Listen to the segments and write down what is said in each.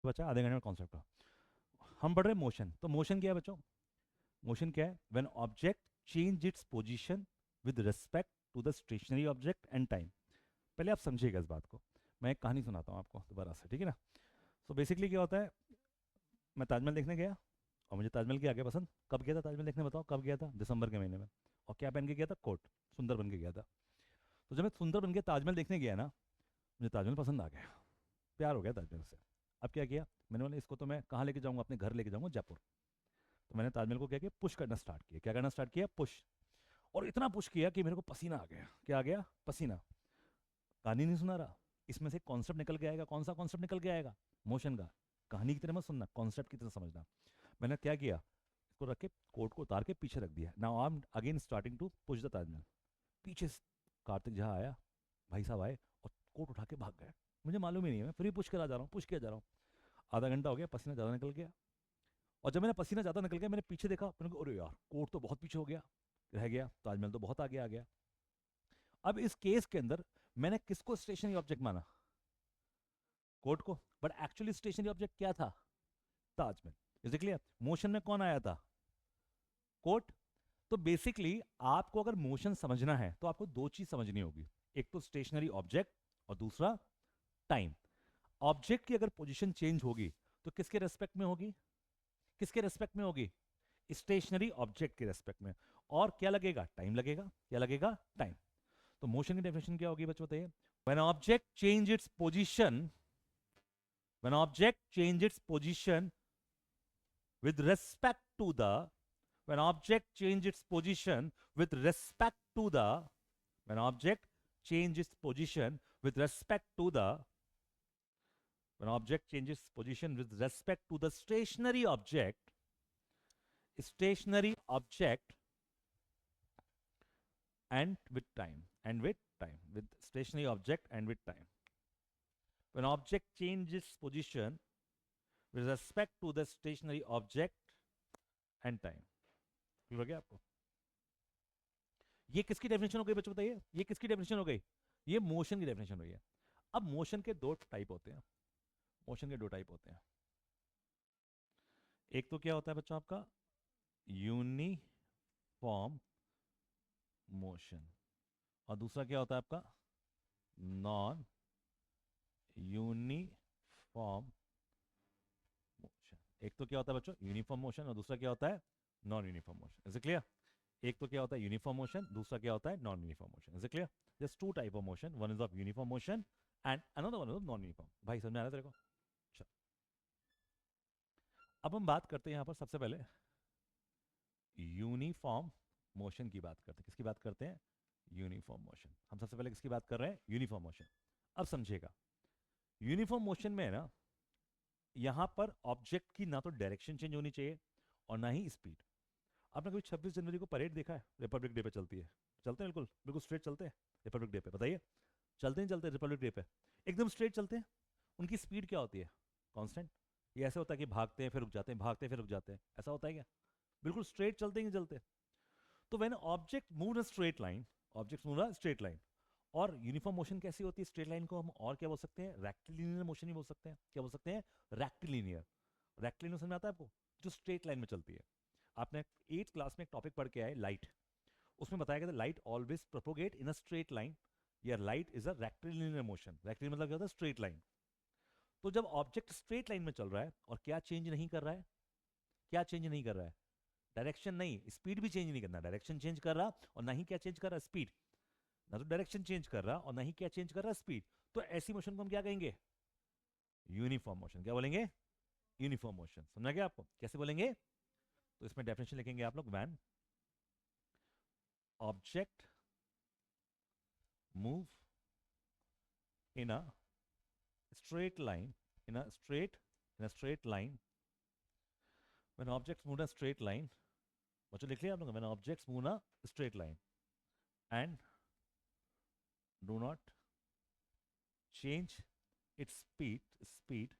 बचा आधे घंटे में कॉन्सेप्ट का। हम पढ़ रहे हैं मोशन। तो मोशन क्या है बच्चों? मोशन क्या है? When object change its position with respect to the stationary object and time. पहले आप समझिएगा इस बात को। मैं एक कहानी सुनाता हूँ आपको दोबारा से, ठीक है ना? सो बेसिकली क्या होता है, मैं ताजमहल देखने गया और मुझे ताजमहल क्या गया पसंद। कब गया था ताजमहल देखने, बताओ कब गया था? दिसंबर के महीने में। और क्या पहन के गया था? कोट। सुंदर बन के गया था। तो जब मैं सुंदर बन के ताजमहल देखने गया ना, मुझे ताजमहल पसंद आ गया, प्यार हो गया ताजमहल से। अब क्या किया मैंने? बोला इसको तो मैं कहाँ लेके जाऊँगा? अपने घर लेके जाऊँगा, जयपुर। तो मैंने ताजमहल को क्या किया? पुश करना स्टार्ट किया। क्या करना स्टार्ट किया? पुश। और इतना पुश किया कि मेरे को पसीना आ गया। क्या आ गया? पसीना। कहानी नहीं सुना रहा, इसमें से कॉन्सेप्ट निकल के आएगा। कौन सा कॉन्सेप्ट निकल के आएगा? मोशन का। कहानी की तरह मत सुनना, कॉन्सेप्ट की तरह समझना। मैंने क्या किया? इसको रख के कोट को उतार के पीछे रख दिया। Now I am again starting to push the Taj Mahal. पीछे कार्तिक जहाँ आया, भाई साहब आए और कोट उठा के भाग गए। मुझे मालूम ही नहीं है, मैं फ्री पुश करा जा रहा हूँ, पुश किया जा रहा हूँ। आधा घंटा हो गया, पसीना ज़्यादा निकल गया। और जब मैंने पसीना ज़्यादा निकल गया, मैंने पीछे देखा, मैंने कहा अरे यार कोट तो बहुत पीछे हो गया, रह गया। ताजमहल तो बहुत आगे आ गया। अब इस केस के अंदर मैंने किसको स्टेशनरी ऑब्जेक्ट माना? कोर्ट को। बट एक्चुअली स्टेशनरी ऑब्जेक्ट क्या था? Taj Mahal. Is it clear? Motion में कौन आया था? कोर्ट। तो बेसिकली आपको अगर मोशन समझना है तो आपको दो चीज समझनी होगी। एक तो स्टेशनरी ऑब्जेक्ट और दूसरा टाइम। ऑब्जेक्ट की अगर पोजीशन चेंज होगी तो किसके रेस्पेक्ट में होगी? किसके रेस्पेक्ट में होगी? स्टेशनरी ऑब्जेक्ट के रेस्पेक्ट में। और क्या लगेगा? टाइम लगेगा। क्या लगेगा? टाइम। तो मोशन की डेफिनेशन क्या होगी बच्चों बताइए? When object change its position, when object change its position with respect to the when object change its position with respect to the when object change its position with respect to the when object changes position with respect to the stationary object and with time with stationary object and with time. When object changes position with respect to the stationary object and time. Clear हो गया आपको? ये किसकी definition हो गई बच्चों बताइए? ये किसकी डेफिनेशन हो गई? ये मोशन की डेफिनेशन हुई है। अब मोशन के दो टाइप होते हैं। मोशन के दो टाइप होते हैं। एक तो क्या होता है बच्चों आपका? Uniform motion. और दूसरा क्या होता है आपका? Non uniform motion. एक तो क्या होता है बच्चों? Uniform motion. और दूसरा क्या होता है? Non uniform motion. Is it clear? एक तो क्या होता है? Uniform motion. दूसरा क्या होता है? Non uniform motion. Is it clear? Just two type of motion, one is of uniform motion and another one is of non uniform. भाई समझ में आ रहा है तेरे को? चल, अब हम बात करते हैं यहाँ पर सबसे पहले यूनिफॉर्म मोशन की बात करते हैं। किसकी बात करते हैं? Uniform motion. हम सबसे पहले किसकी बात कर रहे हैं? Uniform motion. अब समझिएगा, यूनिफॉर्म मोशन में है ना, यहां पर ऑब्जेक्ट की ना तो डायरेक्शन चेंज होनी चाहिए और ना ही स्पीड। आपने कोई 26 जनवरी को परेड देखा है? रिपब्लिक डे पे चलती है, चलते हैं बिल्कुल बिल्कुल स्ट्रेट चलते हैं रिपब्लिक डे पे, बताइए चलते हैं चलते हैं रिपब्लिक डे पे? एकदम स्ट्रेट चलते हैं। उनकी स्पीड क्या होती है? कांस्टेंट। ये ऐसे होता है कि भागते हैं फिर रुक जाते हैं, भागते हैं फिर रुक जाते हैं, ऐसा होता है क्या? बिल्कुल स्ट्रेट चलते ही चलते। तो when object move in straight line, object move in straight line. और यूनिफॉर्म मोशन कैसी होती है? स्ट्रेट लाइन को हम और क्या बोल सकते हैं? रेक्टिलिनियर मोशन ही बोल सकते हैं। क्या बोल सकते हैं? रेक्टिलिनियर। रेक्टिलिनियर समझ में आता है आपको? जो स्ट्रेट लाइन में चलती है। आपने 8th क्लास में एक टॉपिक पढ़ के आए, लाइट। उसमें बताया गया था light always propagate in a straight line, या light is a rectilinear motion. Rectilinear मतलब क्या होता है? Straight line. तो जब ऑब्जेक्ट स्ट्रेट लाइन में चल रहा है और क्या चेंज नहीं कर रहा है? क्या चेंज नहीं कर रहा है? डायरेक्शन नहीं, स्पीड भी चेंज नहीं करना। डायरेक्शन चेंज कर रहा और ना ही क्या चेंज कर रहा? स्पीड। ना तो डायरेक्शन चेंज कर रहा और ना ही क्या चेंज कर रहा? स्पीड। तो ऐसी मोशन को हम क्या कहेंगे? Uniform motion. क्या बोलेंगे? Uniform motion. समझा गया आपको कैसे बोलेंगे? तो इसमें डेफिनेशन लिखेंगे आप लोग, when object move in a straight line in a straight line when objects move in a straight line, बच्चों लिख लिया आप लोग? when objects move in a straight line and do not change its speed,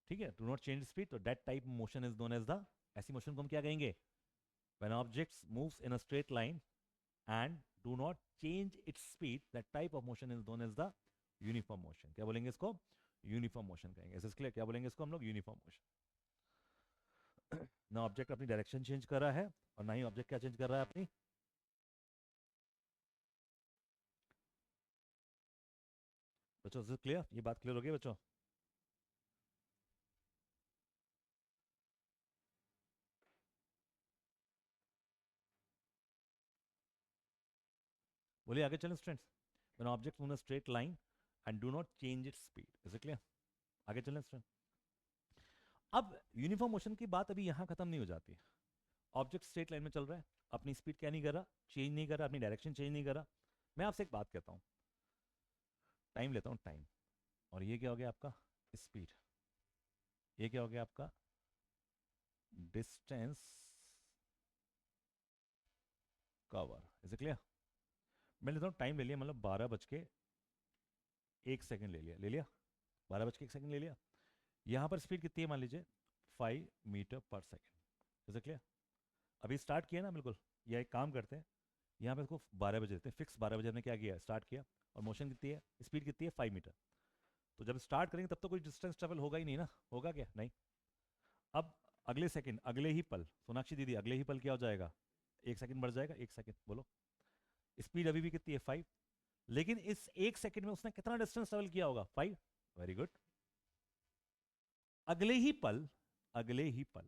ठीक है? do not change speed, तो that type motion is known as the, ऐसी motion को हम क्या कहेंगे? when objects moves in a straight line and do not change its speed, that type of motion is known as the uniform motion. क्या बोलेंगे इसको? Uniform motion कहेंगे। इस क्लियर? क्या बोलेंगे इसको हम लोग? Uniform motion. ना ऑब्जेक्ट अपनी डायरेक्शन चेंज कर रहा है और ना ही ऑब्जेक्ट क्या चेंज कर रहा है अपनी। बच्चों इज क्लियर? ये बात क्लियर हो गई बच्चों? बोलिए आगे चलें students. When object move in a straight line and do not change its speed. Is it clear? आगे चलें स्टूडेंट। अब यूनिफॉर्म मोशन की बात अभी यहां खत्म नहीं हो जाती। ऑब्जेक्ट स्ट्रेट लाइन में चल रहा है, अपनी स्पीड क्या नहीं कर रहा, चेंज नहीं कर रहा, अपनी डायरेक्शन चेंज नहीं कर रहा। मैं आपसे एक बात कहता हूं, टाइम लेता हूं, टाइम। और ये क्या हो गया आपका? स्पीड। ये क्या हो गया आपका? Distance cover. Is clear? मैं लेता हूं टाइम ले लिया, मतलब 12 बज के 1 सेकंड ले लिया, 12 बज के 1 सेकंड ले लिया। यहां पर स्पीड कितनी है मान लीजिए 5 मीटर पर सेकेंड। Is clear? अभी स्टार्ट किया ना, बिल्कुल। या एक काम करते हैं, यहाँ पे इसको 12 बजे देते हैं, फिक्स 12 बजे हमने क्या किया, स्टार्ट किया। और मोशन कितनी है, स्पीड कितनी है, 5 मीटर। तो जब स्टार्ट करेंगे तब तो कोई डिस्टेंस ट्रेवल होगा ही नहीं ना, होगा क्या? नहीं। अब अगले सेकंड, अगले ही पल, सोनाक्षी दीदी, अगले ही पल क्या हो जाएगा? 1 सेकंड बढ़ जाएगा, 1 सेकंड। बोलो, स्पीड अभी भी कितनी है, 5। लेकिन इस 1 सेकंड में उसने कितना डिस्टेंस ट्रेवल किया होगा? 5। Very good. अगले ही पल, अगले ही पल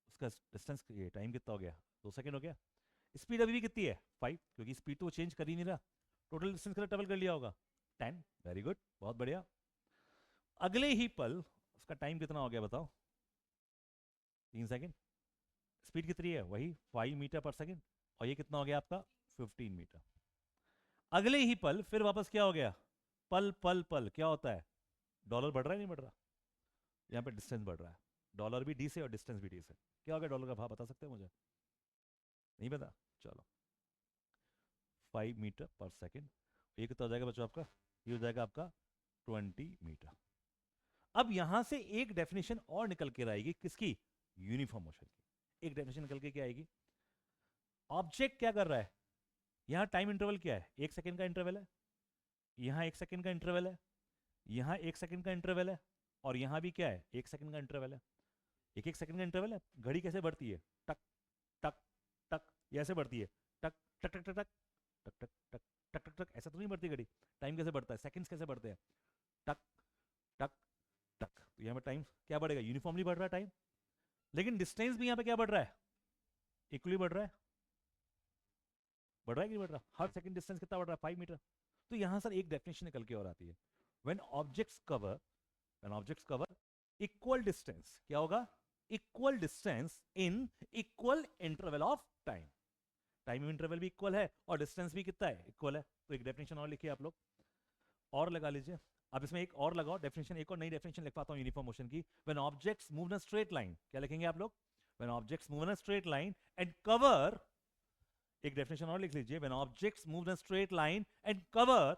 उसका डिस्टेंस, ये टाइम कितना हो गया? 2 सेकंड हो गया। स्पीड अभी भी कितनी है? 5, क्योंकि स्पीड तो वो चेंज कर ही नहीं रहा। टोटल डिस्टेंस कितना ट्रेवल कर लिया होगा? 10। वेरी गुड, बहुत बढ़िया। अगले ही पल उसका टाइम कितना हो गया बताओ? 3 सेकंड। स्पीड कितनी है? वही 5 मीटर पर सेकंड। और ये कितना हो गया आपका? 15 मीटर। अगले ही पल फिर वापस क्या हो गया? पल पल पल क्या होता है? डॉलर बढ़ रहा है नहीं बढ़ रहा? यहाँ पे डिस्टेंस बढ़ रहा है। डॉलर भी डी से और डिस्टेंस भी डी से। क्या हो गया डॉलर का भाव, बता सकते हैं मुझे? नहीं पता? चलो, 5 मीटर पर सेकेंड। ये कितना हो जाएगा बच्चों आपका? ये हो जाएगा आपका 20 मीटर। अब यहां से एक डेफिनेशन और निकल के आएगी, किसकी? यूनिफॉर्म मोशन की। एक डेफिनेशन निकल के क्या आएगी? ऑब्जेक्ट क्या कर रहा है? यहां टाइम इंटरवल क्या है? 1 सेकंड का इंटरवल है। यहां 1 सेकंड का इंटरवल है। यहां 1 सेकंड का इंटरवल है। और यहां भी क्या है? 1 सेकंड का इंटरवल है। एक 1 सेकंड का इंटरवल है। घड़ी कैसे बढ़ती है? टक टक टक, ये ऐसे बढ़ती है। टक टक टक टक टक टक टक टक टक टक टक। ऐसा तो नहीं बढ़ती घड़ी। टाइम कैसे बढ़ता है? सेकंड्स कैसे बढ़ते हैं? टक टक टक। तो यहाँ पे टाइम क्या बढ़ेगा? यूनिफॉर्मली बढ़ रहा है टाइम। लेकिन डिस्टेंस भी यहाँ पे क्या बढ़ रहा है? इक्वली बढ़ रहा है। बढ़ रहा है कि नहीं बढ़ रहा? हर सेकंड डिस्टेंस कितना बढ़ रहा है? 5 मीटर। तो यहां सर एक डेफिनेशन निकल के और आती है, when objects cover, when objects cover equal distance, क्या होगा? Equal distance in equal interval of time. Time interval भी इक्वल है और डिस्टेंस भी कितना है? इक्वल है। तो एक डेफिनेशन और लिखिए आप लोग, और लगा लीजिए। अब इसमें एक और लगाओ डेफिनेशन, एक और नई डेफिनेशन लिखवाता हूं यूनिफॉर्म मोशन की। When objects move in a straight line, क्या लिखेंगे आप लोग? When objects move in a straight line and cover, एक डेफिनेशन और लिख लीजिए, when objects move in a straight line and cover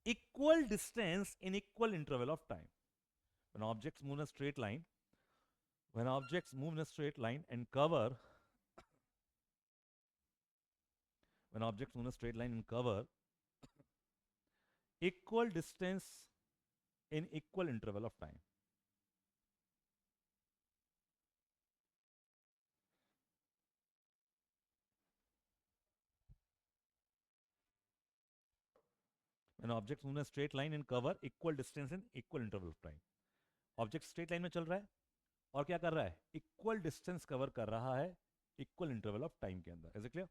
equal distance in equal interval of time. When objects move in a straight line, when objects move in a straight line and cover, when objects move in a straight line and cover equal distance in equal interval of time. When objects move in a straight line and cover equal distance in equal interval of time. Object straight line में चल रहा है और क्या कर रहा है? Equal distance cover कर रहा है इक्वल इंटरवल ऑफ टाइम के अंदर। Is it clear?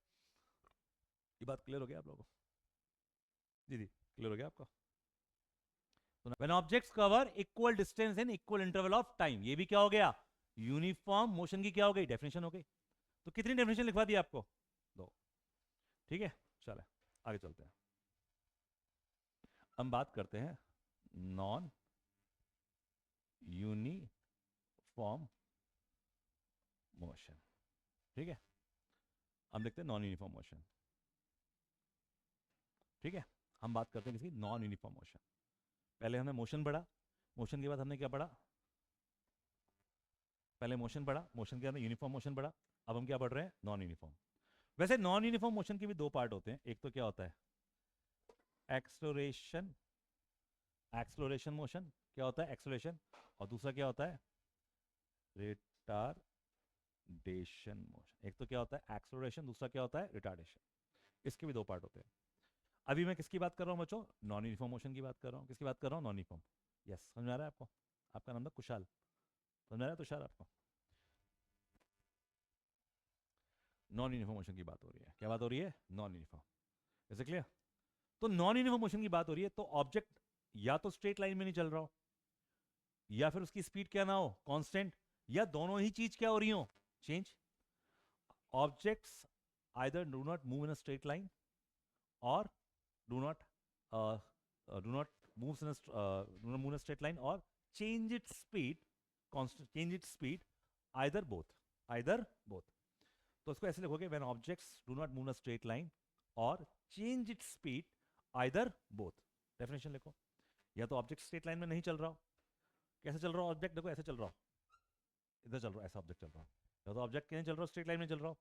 ये बात क्लियर हो गया आप लोगों को? जी क्लियर हो गया आपको? When objects cover equal distance in equal interval of time, ये भी क्या हो गया? यूनिफॉर्म मोशन की क्या हो गई? डेफिनेशन हो गई। तो कितनी डेफिनेशन लिखवा दी आपको? 2। ठीक है, चले आगे चलते हैं। हम बात करते हैं नॉन यूनिफॉर्म मोशन। ठीक है, हम लिखते हैं नॉन यूनिफॉर्म मोशन। ठीक है, हम बात करते हैं किसी नॉन यूनिफॉर्म मोशन। पहले हमने मोशन पढ़ा, मोशन के बाद हमने क्या पढ़ा? पहले मोशन पढ़ा, मोशन के बाद यूनिफॉर्म मोशन पढ़ा। अब हम क्या पढ़ रहे हैं? Non uniform. वैसे नॉन यूनिफॉर्म मोशन के भी 2 पार्ट होते हैं। एक तो क्या होता है? Exploration, exploration motion. क्या होता है, एक्सेलरेशन, और दूसरा क्या होता है, रिटार्डेशन मोशन। एक तो क्या होता है एक्सेलरेशन, दूसरा क्या होता है रिटार्डेशन। इसके भी दो पार्ट होते हैं। अभी मैं किसकी बात कर रहा हूँ बच्चों, नॉन यूनिफॉर्म मोशन की बात कर रहा हूँ। किसकी बात कर रहा हूँ, नॉन यूनिफॉर्म। यस, समझ में आ रहा है आपको? आपका नाम था कुशाल, समझ में आ रहा है तुषार आपको? नॉन यूनिफॉर्म मोशन की बात हो रही है। क्या बात हो रही है, नॉन यूनिफॉर्म। Is clear? तो नॉन यूनिफॉर्म मोशन की बात हो रही है, तो ऑब्जेक्ट या तो स्ट्रेट लाइन में नहीं चल रहा हो, या फिर उसकी स्पीड क्या ना हो, कांस्टेंट, या दोनों ही चीज क्या हो रही हो, change. Objects either do not move in a straight line और do not do not moves in a do not move in a straight line or change its speed, constant change its speed, either both, either both। तो इसको ऐसे लिखोगे, when objects do not move in a straight line or change its speed, either both। Definition लिखो, या तो object straight line में नहीं चल रहा हो, कैसे चल रहा हो ऑब्जेक्ट, देखो ऐसे चल रहा हो, इधर चल रहा हो, ऐसा ऑब्जेक्ट चल रहा हो, या तो ऑब्जेक्ट कैसे चल रहा हो, स्ट्रेट लाइन में चल रहा हो,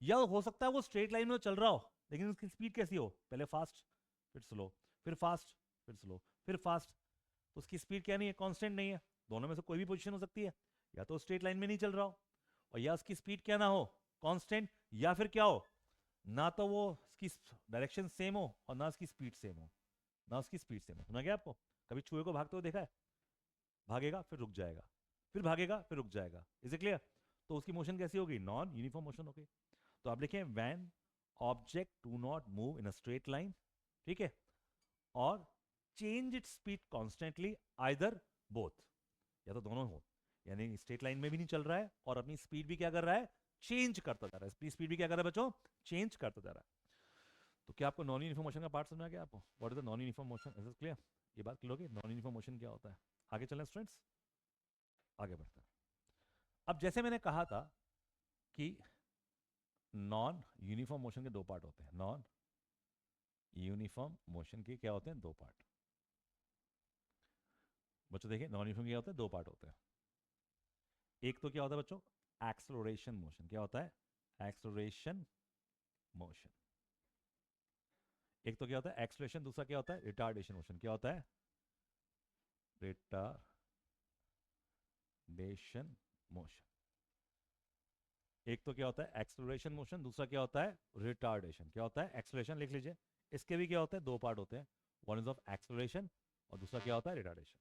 या हो सकता है वो स्ट्रेट लाइन में चल रहा हो लेकिन उसकी स्पीड कैसी हो, पहले फास्ट फिर स्लो, फिर फास्ट फिर स्लो, फिर फास्ट। तो उसकी स्पीड क्या नहीं है, कांस्टेंट नहीं है। दोनों में से कोई भी पोजीशन हो सकती है, या तो स्ट्रेट लाइन में नहीं चल रहा हो, और या उसकी स्पीड क्या ना हो, कांस्टेंट, या फिर क्या हो, ना तो वो उसकी डायरेक्शन सेम हो और ना उसकी स्पीड सेम हो, ना उसकी स्पीड सेम हो। सुना गया आपको? कभी चूहे को भागते हुए देखा है? भागेगा फिर रुक जाएगा, फिर भागेगा फिर रुक जाएगा। Is it clear? तो उसकी मोशन कैसी होगी, नॉन यूनिफॉर्म मोशन होगी। तो आप लिखें when object do not move in a straight line, ठीक है, और change its speed constantly, either both, या तो दोनों हो, यानी स्ट्रेट लाइन में भी नहीं चल रहा है और अपनी स्पीड भी क्या कर रहा है, चेंज करता जा रहा है। अपनी स्पीड भी क्या कर रहा है बच्चों, चेंज करता जा रहा है। तो क्या आपको नॉन यूनिफॉर्म मोशन का पार्ट समझ आ गया आपको? What is the non uniform motion? Is it clear? ये बात क्लियर होगी, नॉन यूनिफॉर्म मोशन क्या होता है। आगे चलें स्टूडेंट्स, आगे बढ़ते हैं। अब जैसे मैंने कहा था कि नॉन यूनिफॉर्म मोशन के दो पार्ट होते हैं, नॉन यूनिफॉर्म मोशन के क्या होते हैं, दो पार्ट। बच्चों देखिए, नॉन यूनिफॉर्म क्या होता है, दो पार्ट होते हैं। एक तो क्या होता है बच्चों, एक्सलोरेशन मोशन। क्या होता है, एक्सलोरेशन मोशन। एक तो क्या होता है एक्सलेशन, दूसरा क्या होता है रिटार्डेशन मोशन। क्या होता है, रिटार्डेशन मोशन। एक तो क्या होता है एक्सलेशन मोशन, दूसरा क्या होता है रिटार्डेशन। क्या होता है, एक्सलेशन लिख लीजिए। इसके भी क्या होते हैं, दो पार्ट होते हैं, वन इज ऑफ एक्सलेशन और दूसरा क्या होता है रिटार्डेशन।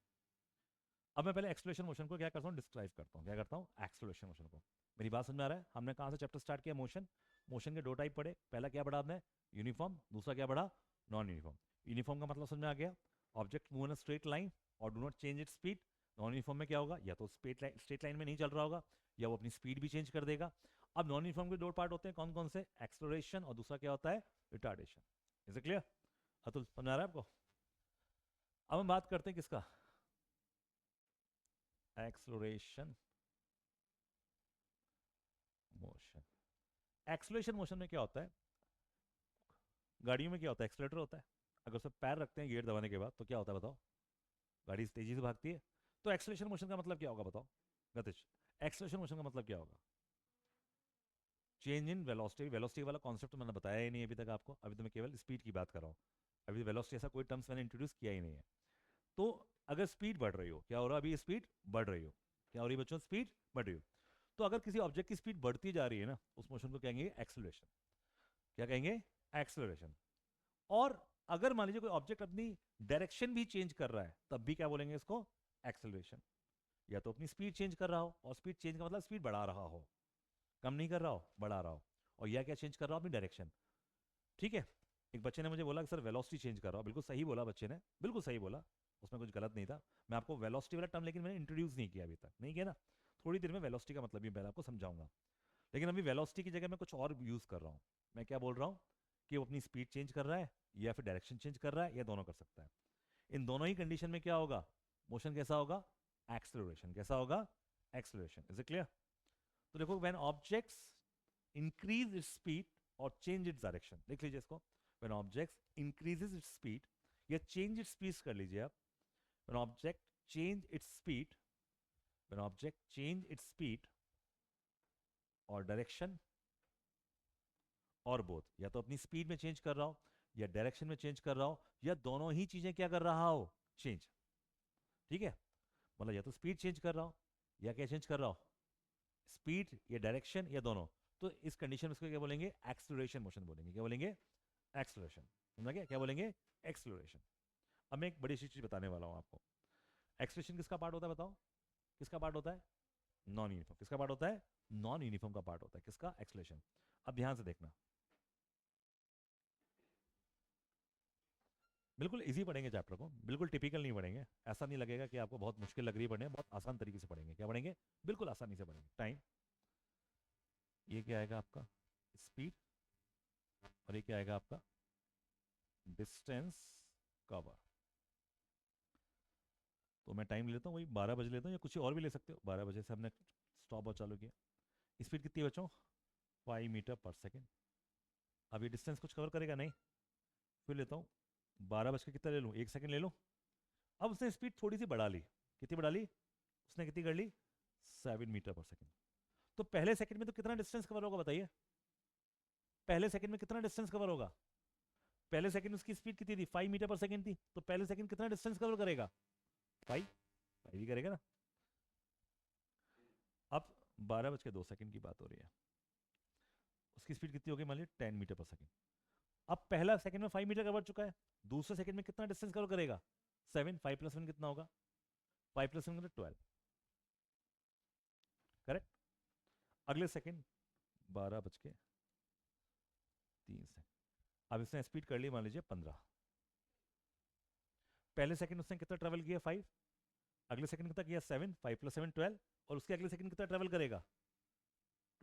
अब मैं पहले एक्सलेशन मोशन को क्या करता हूँ, डिस्क्राइब करता हूँ। क्या करता हूँ, एक्सलेशन मोशन को। मेरी बात समझ में आ रहा है? हमने कहाँ से चैप्टर स्टार्ट किया, मोशन। मोशन के दो टाइप पढ़े, पहला क्या पढ़ा आपने, यूनिफॉर्म, दूसरा क्या पढ़ा, नॉन यूनिफॉर्म। यूनिफॉर्म का मतलब समझ में आ गया, object move in a straight line और do not change it speed. Non uniform में क्या होगा, या तो स्ट्रेट लाइन में नहीं चल रहा होगा, या वो अपनी स्पीड भी चेंज कर देगा। अब नॉन यूनिफॉर्म के दो पार्ट होते हैं, कौन कौन से, एक्सलोरेशन और दूसरा क्या होता है, retardation. Is it clear? Atul समझ आ रहा है आपको? अब हम बात करते हैं किसका, एक्सलोरेशन मोशन। एक्सलेशन मोशन में क्या होता है, गाड़ियों में क्या होता है, एक्सलेटर होता है। अगर उस पर पैर रखते हैं गियर दबाने के बाद तो क्या होता है बताओ, गाड़ी तेजी से भागती है। तो एक्सलेशन मोशन का मतलब क्या होगा बताओ गतिज, एक्सलेशन मोशन का मतलब क्या होगा, चेंज इन वेलोसिटी। वेलोसिटी वाला कॉन्सेप्ट मैंने बताया ही नहीं अभी तक आपको, अभी तो मैं केवल स्पीड की बात कर रहा हूँ। अभी वेलोसिटी ऐसा कोई टर्म्स मैंने इंट्रोड्यूस किया ही नहीं है। तो अगर स्पीड बढ़ रही हो, क्या हो रहा है, अभी स्पीड बढ़ रही हो, क्या हो रही है बच्चों, स्पीड बढ़ रही हो। तो अगर किसी ऑब्जेक्ट की स्पीड बढ़ती जा रही है ना, उस मोशन को कहेंगे एक्सेलरेशन। क्या कहेंगे, एक्सेलरेशन। और अगर मान लीजिए कोई ऑब्जेक्ट अपनी डायरेक्शन भी चेंज कर रहा है, तब भी क्या बोलेंगे इसको, एक्सेलरेशन। या तो अपनी स्पीड चेंज कर रहा हो, और स्पीड चेंज का मतलब स्पीड बढ़ा रहा हो, कम नहीं कर रहा हो, बढ़ा रहा हो। और या क्या चेंज कर रहा हो, अपनी डायरेक्शन। ठीक है, एक बच्चे ने मुझे बोला कि सर वेलोसिटी चेंज कर रहा हो, बिल्कुल सही बोला बच्चे ने, बिल्कुल सही बोला, उसमें कुछ गलत नहीं था। मैं आपको वेलोसिटी वाला टर्म लेकिन मैंने इंट्रोड्यूस नहीं किया अभी तक, नहीं किया ना। थोड़ी देर में वेलोसिटी का मतलब भी मैं आपको समझाऊंगा। लेकिन अभी वेलोसिटी की जगह मैं कुछ और यूज कर रहा हूँ। मैं क्या बोल रहा हूँ, कि वो अपनी स्पीड चेंज कर रहा है, या फिर डायरेक्शन चेंज कर रहा है, या दोनों कर सकता है। इन दोनों ही कंडीशन में क्या होगा, मोशन कैसा होगा, एक्सेलरेशन। कैसा होगा, एक्सेलरेशन। Is it clear? तो देखो, when objects increase its speed और चेंज इट्स डायरेक्शन, लिख लीजिए इसको। When objects increases its speed या चेंज इट्स स्पीड कर लीजिए आप। When object change its speed, when object change its speed और डायरेक्शन और बोथ, या तो अपनी स्पीड में चेंज कर रहा हो, या डायरेक्शन में चेंज कर रहा हो, या दोनों ही चीजें क्या कर रहा हो, चेंज। ठीक है, मतलब या तो स्पीड चेंज कर रहा हो या क्या चेंज कर रहा हो, स्पीड या डायरेक्शन या दोनों। तो इस कंडीशन में उसको क्या बोलेंगे, एक्सलरेशन मोशन बोलेंगे। क्या बोलेंगे, एक्सलरेशन। समझा गया, क्या बोलेंगे, एक्सलरेशन। अब मैं एक बड़ी सी चीज बताने वाला हूँ आपको। एक्सलरेशन किसका पार्ट होता है बताओ, किसका पार्ट होता है, नॉन यूनिफॉर्म। किसका पार्ट होता है, नॉन यूनिफॉर्म का पार्ट होता है किसका, एक्सलेशन। अब ध्यान से देखना, बिल्कुल इजी पढ़ेंगे चैप्टर को, बिल्कुल टिपिकल नहीं पढ़ेंगे। ऐसा नहीं लगेगा कि आपको बहुत मुश्किल लग रही है पढ़ने, बहुत आसान तरीके से पढ़ेंगे। क्या पढ़ेंगे, बिल्कुल आसानी से पढ़ेंगे। टाइम, ये क्या आएगा आपका, स्पीड, और ये क्या आएगा आपका, डिस्टेंस कवर। तो मैं टाइम लेता हूँ वही 12 बजे लेता हूँ, या कुछ और भी ले सकते हो। 12 बजे से हमने स्टॉप वॉच चालू किया। स्पीड कितनी है बच्चों, 5 मीटर पर सेकेंड। अब ये डिस्टेंस कुछ कवर करेगा नहीं, फिर लेता हूँ 12 बज के कितना ले लूँ, 1 सेकेंड ले लूँ। अब उसने स्पीड थोड़ी सी बढ़ा ली, कितनी बढ़ा ली उसने, कितनी कर ली, 7 मीटर पर सेकेंड। तो पहले सेकंड में तो कितना डिस्टेंस कवर होगा बताइए, पहले सेकंड में कितना डिस्टेंस कवर होगा। पहले सेकंड उसकी स्पीड कितनी थी, 5 मीटर पर सेकंड थी, तो पहले सेकंड कितना डिस्टेंस कवर करेगा, 5 ही करेगा ना। अब 12 बज के 2 सेकंड की बात हो रही है, उसकी स्पीड कितनी होगी, मान लीजिए 10 मीटर पर सेकंड। अब पहला सेकंड में 5 मीटर कवर चुका है, दूसरे सेकंड में कितना डिस्टेंस कवर करेगा, 7। 5 + 1 कितना होगा, 5 + 1 12, करेक्ट। अगले सेकंड 12 बज के 3 सेकंड, अब इसने स्पीड कर ली मान लीजिए 15। पहले सेकंड उसने कितना ट्रेवल किया, 5। अगले सेकंड कितना किया, 7। 5 + 7 12, और उसके अगले सेकंड कितना ट्रेवल करेगा,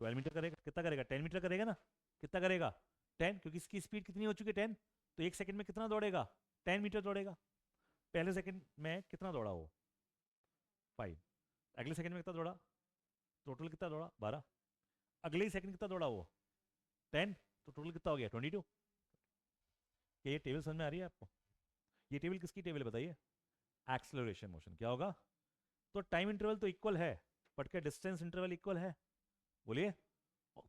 12 मीटर करेगा। कितना करेगा, 10 मीटर करेगा ना। कितना करेगा, 10, क्योंकि इसकी स्पीड कितनी हो चुकी है, 10। तो 1 सेकंड में कितना दौड़ेगा, 10 मीटर दौड़ेगा। पहले सेकंड में कितना दौड़ा वो, 5। अगले सेकंड में कितना दौड़ा, टोटल कितना दौड़ा, 12। अगले ही सेकंड कितना दौड़ा वो, 10। तो टोटल कितना हो गया, 22। क्या ये टेबल समझ में आ रही है आपको, ये टेबल किसकी टेबल है बताइए, एक्सेलरेशन मोशन। क्या होगा, तो टाइम इंटरवल तो इक्वल है, बट क्या डिस्टेंस इंटरवल इक्वल है, बोलिए।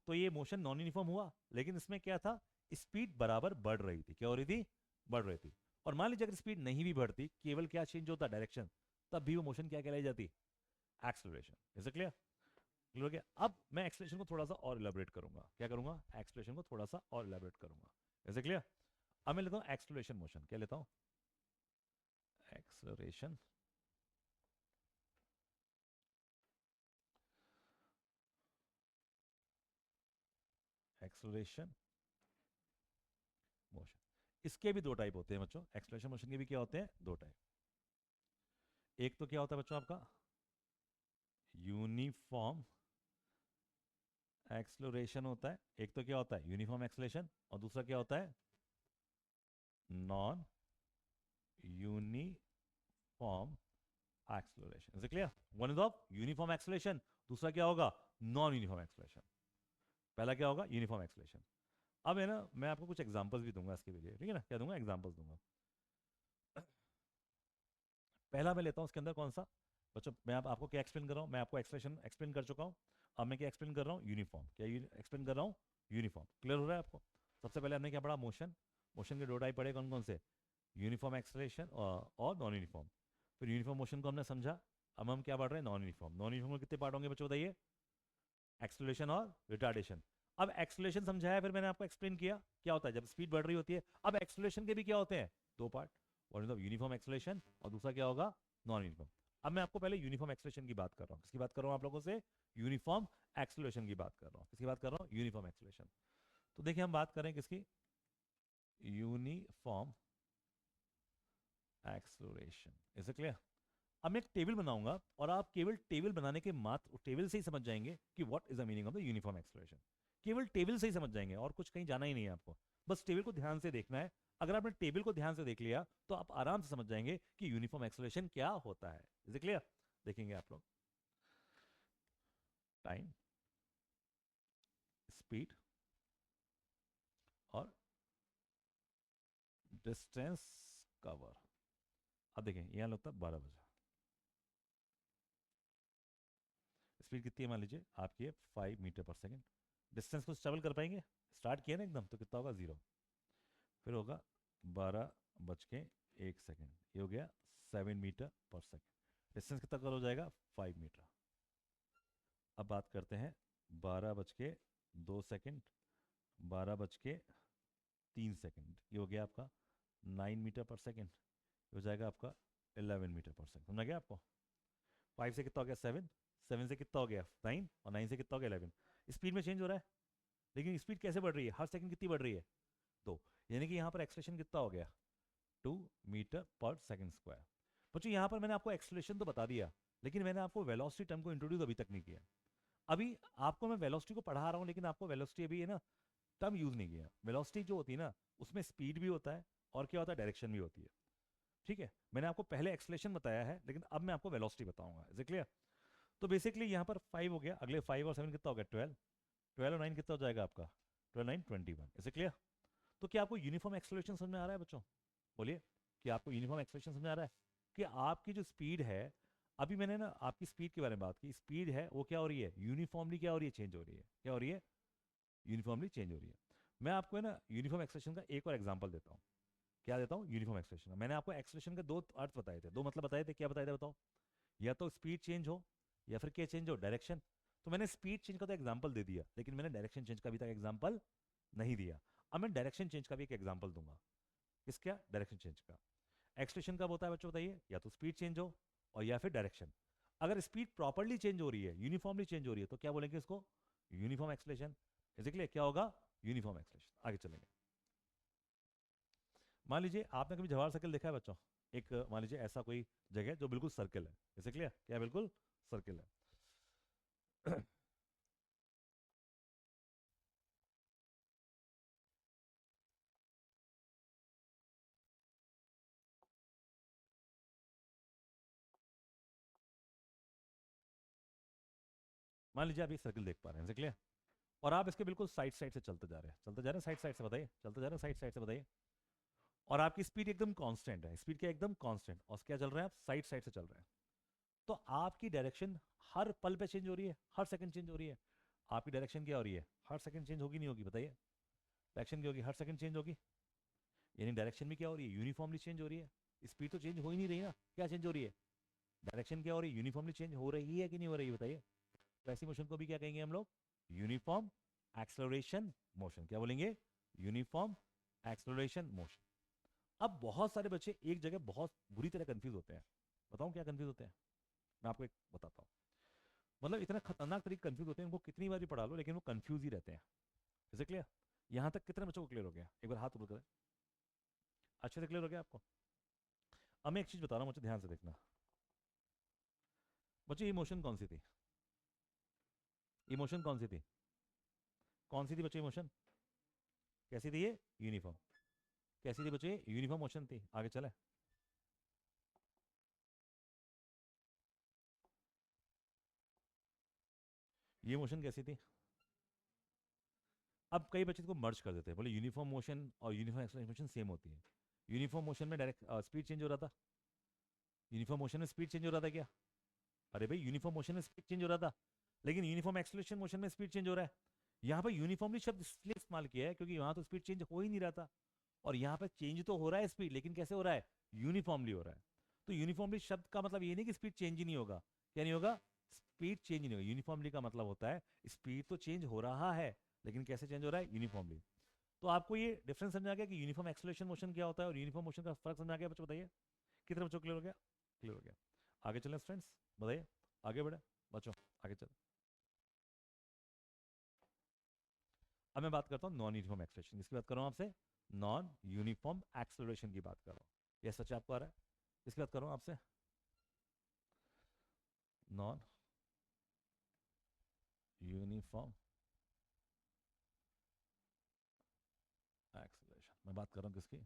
तो ये मोशन नॉन यूनिफॉर्म हुआ, लेकिन इसमें क्या था, स्पीड बराबर बढ़ रही थी। क्या हो रही थी, बढ़ रही थी। और मान लीजिए अगर स्पीड नहीं भी बढ़ती, केवल क्या चेंज होता, डायरेक्शन, तब भी वो मोशन क्या कहलाई जाती, acceleration. Is it clear, clear हो गया। अब मैं एक्सेलरेशन को थोड़ा सा और इलेबोरेट करूंगा। क्या करूंगा, एक्सेलरेशन को थोड़ा सा और इलेबोरेट करूंगा। Is it clear. अब मैं लेता हूं एक्सेलरेशन मोशन। क्या लेता हूं, एक्सेलरेशन, एक्सेलरेशन मोशन। इसके भी दो टाइप होते हैं बच्चों, एक्सेलरेशन मोशन के भी क्या होते हैं, दो टाइप। एक तो क्या होता है बच्चों आपका, यूनिफॉर्म एक्सेलरेशन होता है। एक तो क्या होता है, यूनिफॉर्म एक्सेलरेशन, और दूसरा क्या होता है, non uniform acceleration. Is it clear, one is of uniform acceleration, दूसरा क्या होगा, नॉन यूनिफॉर्म एक्सेलरेशन। पहला क्या होगा, यूनिफॉर्म एक्सेलरेशन। अब है ना, मैं आपको कुछ एग्जांपल्स भी दूंगा इसके लिए, ठीक है ना, क्या दूंगा, एग्जांपल्स दूंगा। पहला मैं लेता हूं उसके अंदर कौन सा, बच्चों मैं आपको क्या एक्सप्लेन कर रहा हूं, मैं आपको एक्सप्रेशन एक्सप्लेन कर चुका हूं। अब मैं क्या एक्सप्लेन कर रहा हूं, यूनिफॉर्म। क्या एक्सप्लेन कर रहा हूं, यूनिफॉर्म। क्लियर हो रहा है आपको। सबसे पहले हमने क्या पढ़ा, मोशन। मोशन के दो टाइप पढ़े, कौन कौन से, यूनिफॉर्म एक्सेलरेशन और नॉन यूनिफॉर्म। फिर यूनिफॉर्म मोशन को हमने समझा। अब हम क्या पढ़ रहे हैं, नॉन यूनिफॉर्म। नॉन यूनिफॉर्म में कितने पार्ट होंगे बच्चों बताइए, एक्सेलरेशन और रिटार्डेशन। अब एक्सेलरेशन समझाया, फिर मैंने आपको एक्सप्लेन किया क्या होता है जब स्पीड बढ़ रही होती है। अब एक्सेलरेशन के भी क्या होते हैं, दो part, one is uniform acceleration और दूसरा क्या होगा, नॉन यूनिफॉर्म। अब मैं आपको पहले यूनिफॉर्म एक्सेलरेशन की बात कर रहा हूँ। किसकी बात कर रहा हूँ आप लोगों से, यूनिफॉर्म एक्सेलरेशन की बात कर रहा हूँ। किसकी बात कर रहा हूँ, यूनिफॉर्म एक्सेलरेशन। तो देखिए हम बात करें किसकी, uniform acceleration. Is it clear. अब मैं एक टेबल बनाऊंगा और आप केवल टेबल बनाने के मात्र टेबल से ही समझ जाएंगे कि what is the meaning of the uniform acceleration. केवल टेबल से ही समझ जाएंगे, और कुछ कहीं जाना ही नहीं है आपको, बस टेबल को ध्यान से देखना है। अगर आपने टेबल को ध्यान से देख लिया तो आप आराम से समझ जाएंगे कि यूनिफॉर्म एक्सेलरेशन क्या होता है। इज इट क्लियर, देखेंगे आप लोग, टाइम, स्पीड और डिस्टेंस कवर। अब देखें यहां लगता है 12 बजे, स्पीड कितनी है मान लीजिए आपकी है 5 मीटर पर सेकेंड। डिस्टेंस को ट्रेवल कर पाएंगे, स्टार्ट किया ना एकदम, तो कितना होगा, 0। फिर होगा 12 बज के 1 सेकेंड, ये हो गया 7 मीटर पर सेकेंड। डिस्टेंस कितना कवर हो जाएगा? 5 मीटर। अब बात करते हैं 12 बज के 2 सेकेंड, 12 बज के 3 सेकेंड, ये हो गया आपका 9 मीटर पर सेकेंड, हो जाएगा आपका 11 मीटर पर सेकेंड। समझ गया आपको? 5 से कितना हो गया? 7, 7 से कितना हो गया? 9, और 9 से कितना हो गया? 11। स्पीड में चेंज हो रहा है, लेकिन स्पीड कैसे बढ़ रही है? हर सेकंड कितनी बढ़ रही है? 2। यानी कि यहाँ पर एक्सलेशन कितना हो गया? 2 मीटर पर सेकेंड स्क्वायर। बच्चों यहाँ पर मैंने आपको एक्सलेशन तो बता दिया, लेकिन मैंने आपको वेलोसिटी टर्म को इंट्रोड्यूस अभी तक नहीं किया। अभी आपको मैं वेलोसिटी को पढ़ा रहा हूँ, लेकिन आपको वेलोसिटी अभी है ना टर्म यूज नहीं किया। वेलोसिटी जो होती है ना, उसमें स्पीड भी होता है और क्या होता है, डायरेक्शन भी होती है। ठीक है, मैंने आपको पहले एक्सलेशन बताया है, लेकिन अब मैं आपको वेलोसिटी बताऊंगा। Is it clear? तो बेसिकली यहाँ पर 5 हो गया, अगले 5 और 7 कितना हो गया? 12। 12 और 9 कितना हो जाएगा आपका? 12 9 21। Is it clear? तो क्या आपको यूनिफॉर्म एक्सलेशन समझ में आ रहा है बच्चों? बोलिए कि आपको यूनिफॉर्म एक्सलेशन समझ में आ रहा है कि आपकी जो स्पीड है, अभी मैंने ना आपकी स्पीड के बारे में बात की, स्पीड है वो क्या हो रही है? यूनिफॉर्मली क्या हो रही है? चेंज हो रही है। क्या हो रही है? यूनिफॉर्मली चेंज हो रही है। मैं आपको है ना यूनिफॉर्म एक्सलेशन का एक और एग्जांपल देता हूँ। क्या देता हूँ? Uniform acceleration. मैंने आपको एक्सलेशन के दो अर्थ बताए थे, दो मतलब बताए थे। क्या बताए थे बताओ? या तो स्पीड चेंज हो, या फिर क्या चेंज हो? डायरेक्शन। तो मैंने स्पीड चेंज का तो एग्जांपल दे दिया, लेकिन मैंने डायरेक्शन चेंज का अभी तक एग्जांपल नहीं दिया। अब मैं डायरेक्शन चेंज का भी एक एग्जांपल दूंगा। किसका? डायरेक्शन चेंज का। एक्सलेशन कब होता है बच्चों बताइए? या तो स्पीड चेंज हो और या फिर डायरेक्शन। अगर स्पीड प्रॉपर्ली चेंज हो रही है, यूनिफॉर्मली चेंज हो रही है, तो क्या बोलेंगे इसको? Uniform acceleration. इसीलिए क्या होगा? Uniform acceleration. आगे चलेंगे। मान लीजिए आपने कभी जवाहर सर्कल देखा है बच्चों? एक मान लीजिए ऐसा कोई जगह जो बिल्कुल सर्कल है। इसे क्लियर? क्या बिल्कुल सर्कल है? मान लीजिए आप ये सर्कल देख पा रहे हैं। इसे क्लियर? और आप इसके बिल्कुल साइड साइड से चलते जा रहे हैं, चलते जा रहे हैं साइड साइड से, बताइए, चलते जा रहे हैं साइड साइड से, बताइए। और आपकी स्पीड एकदम कांस्टेंट है, स्पीड क्या एकदम कांस्टेंट, और क्या चल रहे हैं आप? साइड साइड से चल रहे हैं। तो आपकी डायरेक्शन हर पल पे चेंज हो रही है, हर सेकंड चेंज हो रही है। आपकी डायरेक्शन क्या हो रही है? हर सेकंड चेंज होगी नहीं होगी? बताइए। डायरेक्शन क्या होगी? हर सेकंड चेंज होगी। यानी डायरेक्शन भी क्या हो रही है? यूनिफॉर्मली चेंज हो रही है। स्पीड तो चेंज हो ही नहीं रही ना, क्या चेंज हो रही है? डायरेक्शन क्या हो रही है? यूनिफॉर्मली चेंज हो रही है कि नहीं हो रही है? बताइए। तो ऐसी मोशन को भी क्या कहेंगे हम लोग? Uniform acceleration motion. क्या बोलेंगे? Uniform acceleration motion. अब बहुत सारे बच्चे एक जगह बहुत बुरी तरह कंफ्यूज होते हैं। बताऊं क्या कंफ्यूज होते हैं? मैं आपको एक बताता हूँ। मतलब इतना खतरनाक तरीके कंफ्यूज होते हैं, उनको कितनी बार भी पढ़ा लो लेकिन वो कंफ्यूज ही रहते हैं। इसे क्लियर? यहाँ तक कितने बच्चों को क्लियर हो गया? एक बार हाथ ऊपर करें। अच्छे से क्लियर हो गया आपको? अब मैं एक चीज बता रहा हूँ, मुझे ध्यान से देखना। बच्चों इमोशन कौन सी थी? इमोशन कौन सी थी? कौन सी थी बच्चों इमोशन? कैसी थी ये? यूनिफॉर्म। कैसी थी बच्चों? यूनिफॉर्म मोशन थी। आगे चले। ये मोशन कैसी थी? अब कई बच्चे इसको मर्ज कर देते हैं, बोले यूनिफॉर्म मोशन और यूनिफॉर्म एक्सलेशन सेम होती है। यूनिफॉर्म मोशन में डायरेक्ट स्पीड चेंज हो रहा था। यूनिफॉर्म मोशन में स्पीड चेंज हो रहा था क्या? अरे भाई, यूनिफॉर्म मोशन में स्पीड चेंज हो रहा था, लेकिन यूनिफॉर्म एक्सलेशन मोशन में स्पीड चेंज हो रहा है। यहाँ पर यूनिफॉर्मली शब्द इसलिए इस्तेमाल किया है क्योंकि यहाँ तो स्पीड चेंज हो ही नहीं रहा था, और यहाँ पर चेंज तो हो रहा है स्पीड, लेकिन कैसे हो रहा है? यूनिफॉर्मली हो रहा है। तो यूनिफॉर्मली शब्द का मतलब ये नहीं कि स्पीड चेंज ही नहीं होगा। क्या नहीं होगा? स्पीड चेंज नहीं होगा। यूनिफॉर्मली का मतलब होता है स्पीड तो चेंज हो रहा है, लेकिन कैसे चेंज हो रहा है? यूनिफॉर्मली। तो आपको ये डिफरेंस समझ आ गया कि यूनिफॉर्म एक्सेलरेशन मोशन क्या होता है और यूनिफॉर्म मोशन का फर्क समझ आ गया बच्चों? बताइए। कितने बच्चों क्लियर हो गया? क्लियर हो गया। आगे चलें फ्रेंड्स, बताइए। आगे बढ़े बच्चों, आगे चलो। अब मैं बात करता हूँ नॉन यूनिफॉर्म एक्सेलरेशन। किसकी बात कर रहा हूँ आपसे? नॉन यूनिफॉर्म एक्सेलरेशन की बात कर रहा हूँ। ये सच आपको आ रहा है? किसकी बात कर रहा हूँ आपसे? Non uniform acceleration. मैं बात कर रहा हूँ किसकी?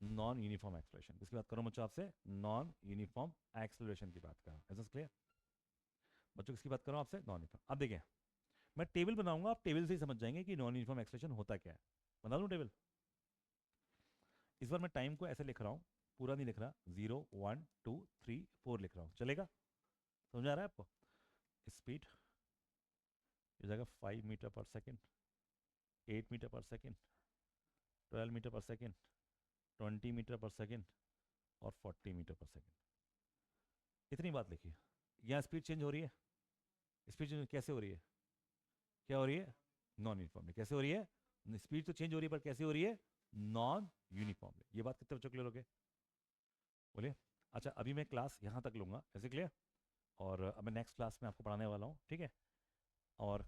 Non uniform acceleration. किसकी बात कर रहा हूँ बच्चों आपसे? नॉन यूनिफॉर्म एक्सेलरेशन की बात कर रहा हूँ। क्लियर बच्चों? किसकी बात कर रहा हूँ आपसे? Non uniform. अब देखिए, मैं टेबल बनाऊंगा, आप टेबल से ही समझ जाएंगे कि नॉन यूनिफॉर्म एक्सेलरेशन होता क्या है। बना दूं टेबल? इस बार मैं टाइम को ऐसे लिख रहा हूँ, पूरा नहीं लिख रहा, 0 1 2 3 4 लिख रहा हूँ, चलेगा? समझ आ रहा है आपको? स्पीड हो जाएगा 5 मीटर पर सेकेंड, 8 मीटर पर सेकेंड, 12 मीटर पर सेकेंड, 20 मीटर पर सेकेंड, और 40 मीटर पर सेकेंड। इतनी बात लिखिए। यहाँ स्पीड चेंज हो रही है, स्पीड कैसे हो रही है, क्या हो रही है, नॉन यूनिफॉर्मली। कैसे हो रही है, स्पीड तो चेंज हो रही है पर कैसे हो रही है, नॉन यूनिफॉर्मली। ये बात कितने बच्चों क्लियर हो गए, बोलिए। अच्छा अभी मैं क्लास यहाँ तक लूँगा, ऐसे क्लियर। और अब मैं नेक्स्ट क्लास में आपको पढ़ाने वाला हूँ, ठीक है। और